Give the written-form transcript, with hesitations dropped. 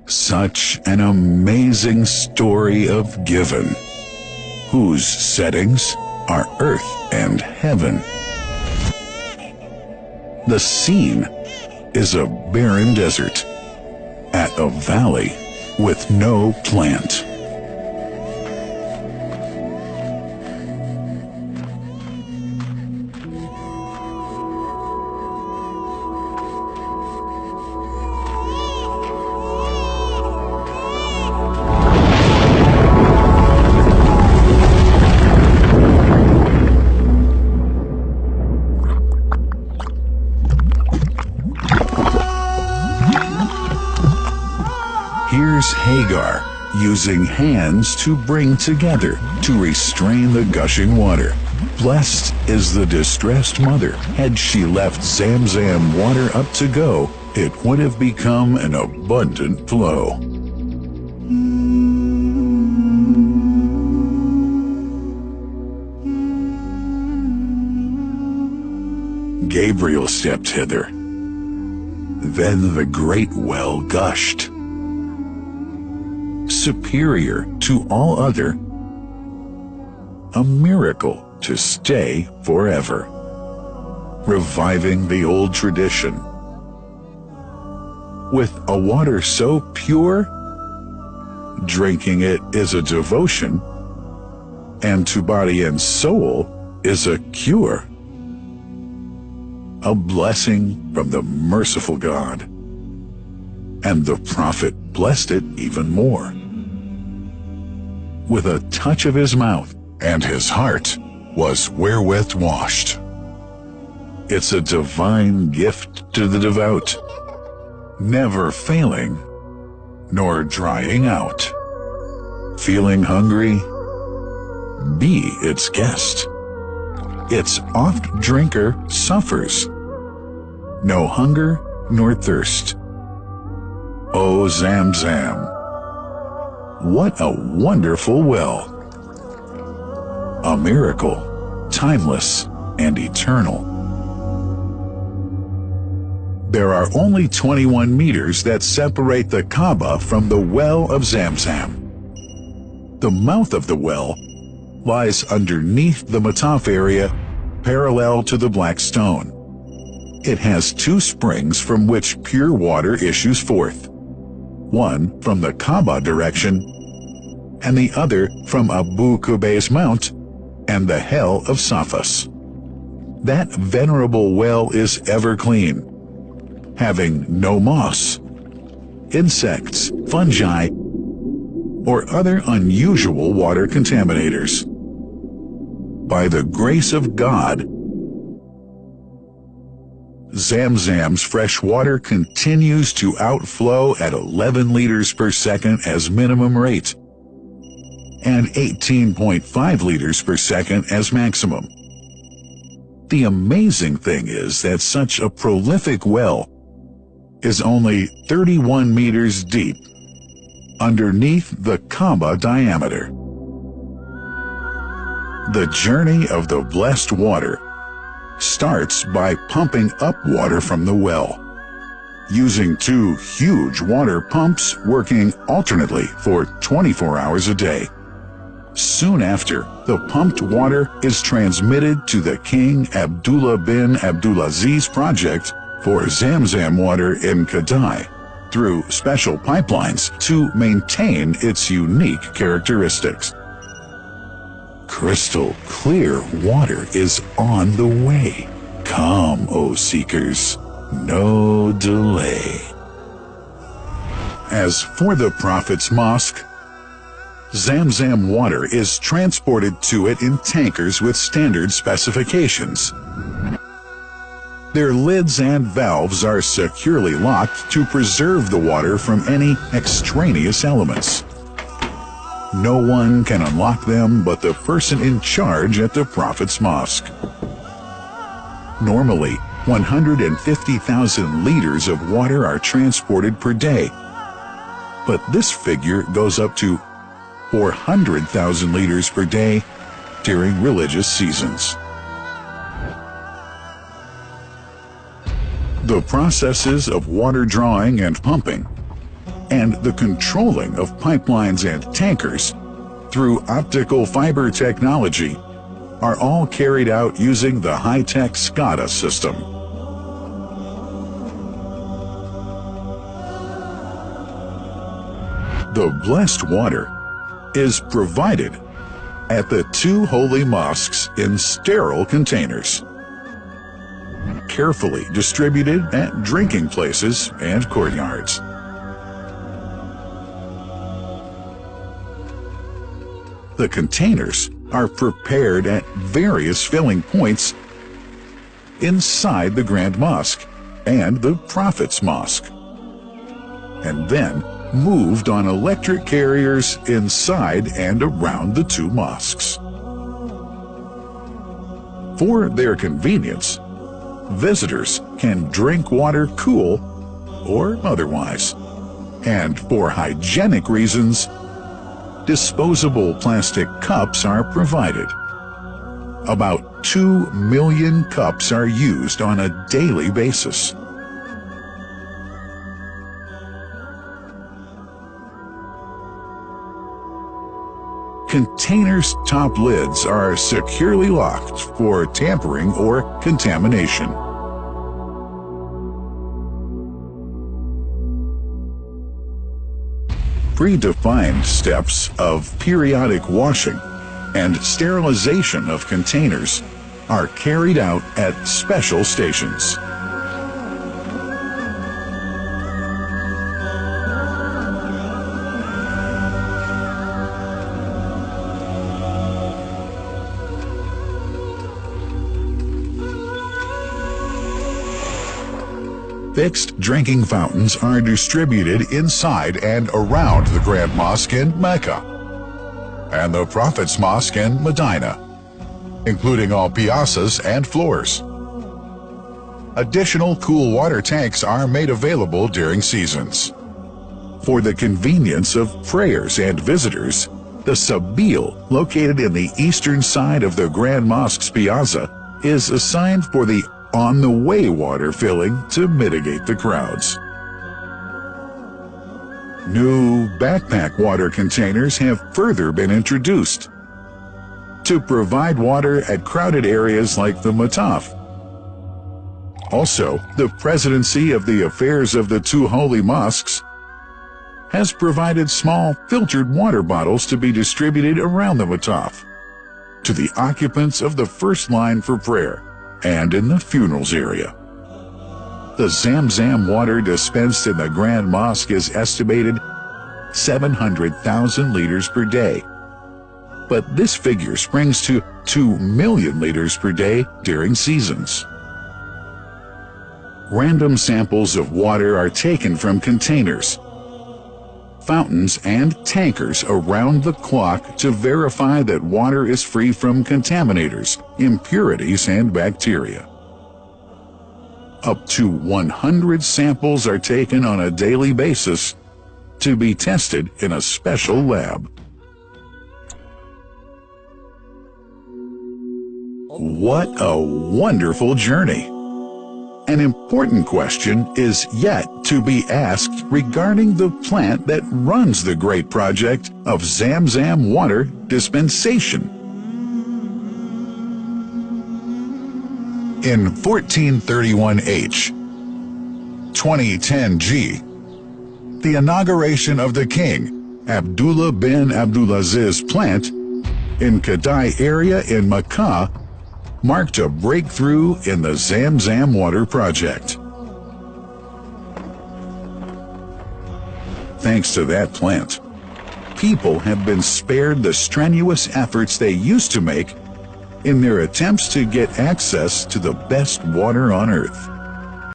Such an amazing story of giving, whose settings are earth and heaven. The scene is a barren desert at a valley with no plant. Here's Hagar using hands to bring together to restrain the gushing water. Blessed is the distressed mother. Had she left Zamzam water up to go, it would have become an abundant flow. Gabriel stepped hither. Then the great well gushed, superior to all other, a miracle to stay forever, reviving the old tradition. With a water so pure, drinking it is a devotion, and to body and soul is a cure, a blessing from the merciful God. And the prophet blessed it even more. With a touch of his mouth, and his heart was wherewith washed. It's a divine gift to the devout, never failing, nor drying out. Feeling hungry? Be its guest. Its oft drinker suffers no hunger nor thirst. O Zamzam, what a wonderful well! A miracle, timeless and eternal. There are only 21 meters that separate the Kaaba from the well of Zamzam. The mouth of the well lies underneath the Mataf area, parallel to the Black Stone. It has two springs from which pure water issues forth, one from the Kaaba direction, and the other from Abu Qubay's Mount and the Hell of Safas. That venerable well is ever clean, having no moss, insects, fungi, or other unusual water contaminators. By the grace of God, Zamzam's fresh water continues to outflow at 11 liters per second as minimum rate, and 18.5 liters per second as maximum. The amazing thing is that such a prolific well is only 31 meters deep, underneath the Kaaba diameter. The journey of the blessed water starts by pumping up water from the well, using two huge water pumps working alternately for 24 hours a day. Soon after, the pumped water is transmitted to the King Abdullah bin Abdulaziz project for Zamzam water in Kadai through special pipelines to maintain its unique characteristics. Crystal clear water is on the way. Come, O seekers, no delay. As for the Prophet's Mosque, Zamzam water is transported to it in tankers with standard specifications. Their lids and valves are securely locked to preserve the water from any extraneous elements. No one can unlock them but the person in charge at the Prophet's Mosque. Normally, 150,000 liters of water are transported per day, but this figure goes up to 400,000 liters per day during religious seasons. The processes of water drawing and pumping and the controlling of pipelines and tankers through optical fiber technology are all carried out using the high-tech SCADA system. The blessed water is provided at the two holy mosques in sterile containers, carefully distributed at drinking places and courtyards. The containers are prepared at various filling points inside the Grand Mosque and the Prophet's Mosque, and then moved on electric carriers inside and around the two mosques. For their convenience, visitors can drink water cool or otherwise, and for hygienic reasons, disposable plastic cups are provided. About 2 million cups are used on a daily basis. Containers' top lids are securely locked for tampering or contamination. Predefined steps of periodic washing and sterilization of containers are carried out at special stations. Fixed drinking fountains are distributed inside and around the Grand Mosque in Mecca and the Prophet's Mosque in Medina, including all piazzas and floors. Additional cool water tanks are made available during seasons. For the convenience of prayers and visitors, the Sabil, located in the eastern side of the Grand Mosque's piazza, is assigned for the on-the-way water filling to mitigate the crowds. New backpack water containers have further been introduced to provide water at crowded areas like the Mataf. Also, the Presidency of the Affairs of the Two Holy Mosques has provided small filtered water bottles to be distributed around the Mataf to the occupants of the first line for prayer and in the funerals area. The Zamzam water dispensed in the Grand Mosque is estimated 700,000 liters per day, but this figure springs to 2 million liters per day during seasons. Random samples of water are taken from containers, fountains, and tankers around the clock to verify that water is free from contaminators, impurities, and bacteria. Up to 100 samples are taken on a daily basis to be tested in a special lab. What a wonderful journey! An important question is yet to be asked regarding the plant that runs the great project of Zamzam water dispensation. In 1431H, 2010G, the inauguration of the king, Abdullah bin Abdulaziz plant in Kadai area in Makkah marked a breakthrough in the Zamzam water project. Thanks to that plant, people have been spared the strenuous efforts they used to make in their attempts to get access to the best water on earth.